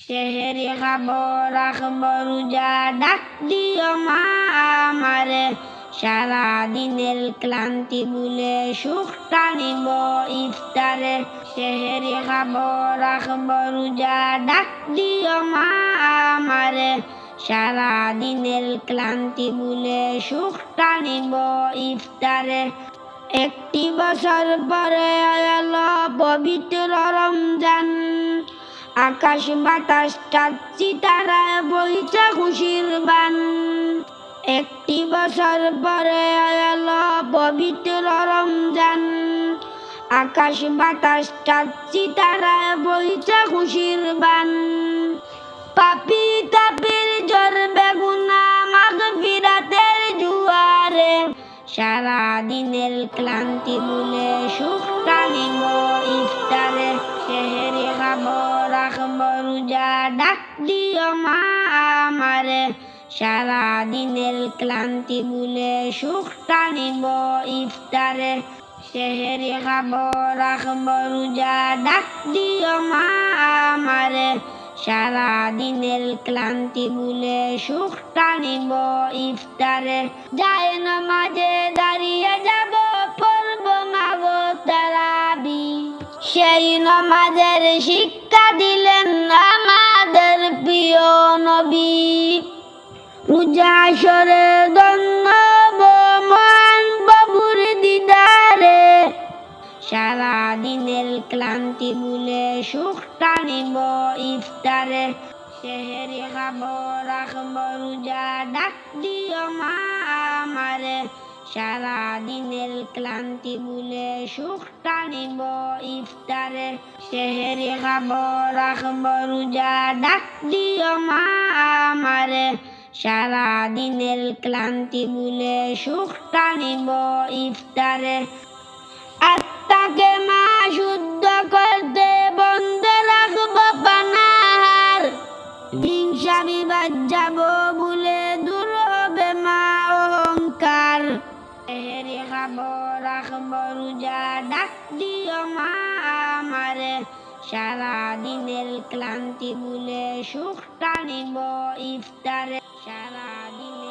সেহেরি খাবো রাখবো রোজা, ডাক দিও মা আমারে, সারা দিনের ক্লান্তি ভুলে সুখটা নিব ইফতারে। সেহেরি খাবো রাখবো রোজা, ডাক দিও মা আমারে, সারা দিনের ক্লান্তি ভুলে সুখটা নিব ইফতারে। একটি বছর পরে এলো পবিত্র রমজান, আকাশ বাতাস চাঁদ সিতারায় বইছে খুশির বান। একটি বছর পরে এলো পবিত্র রমজান, আকাশ বাতাস চাঁদ সিতারায় বইছে খুশির বান। পাপী তাপির ঝরবে গুনাহ মাগফিরাতের জুয়ারে, সারা দিনের ক্লান্তি ভুলে সুখটা নিব ইফতারে। সেহেরি খাবো রাখবো রোজা, ডাক দিও মা আমারে, সারা দিনের ক্লান্তি ভুলে সুখটা নিব ইফতারে। সেহেরি খাবো রাখবো রোজা, ডাক দিও মা আমারে, সারা দিনের ক্লান্তি ভুলে সুখটা নিব ইফতারে। যায় নামাজে দাঁড়িয়ে যাব পড়ব মাগো তারাবি, সেই নামাজের শিক্ষা দিলেন আমাদের প্রিয় নবী। রোজা সরে ধন্য মহান বাবুর দিদারে, সারা দিনের ক্লান্তি ভুলে সুখটা নিব ইফতারে। সেহেরি খাবো রাখবো রোজা, ডাক দিও মা আমারে, সারা দিনের ক্লান্তি ভুলে সুখটা নিব ইফতারে। সেহেরি খাবো রাখবো রোজা, ডাক দিও মা আমারে, সারা দিনের ক্লান্তি ভুলে সুখটা নিব ইফতারে। আত্মাকে মা শুদ্ধ করতে বন্ধ রাখবো পানাহার, হিংসা বিবাদ যাব ভুলে দূর হবে মা অহংকার। সেহেরি খাবো রাখবো রোজা, ডাক দিও মা আমারে, সারা দিনের ক্লান্তি ভুলে সুখটা নিব ইফতারে। সারা দিন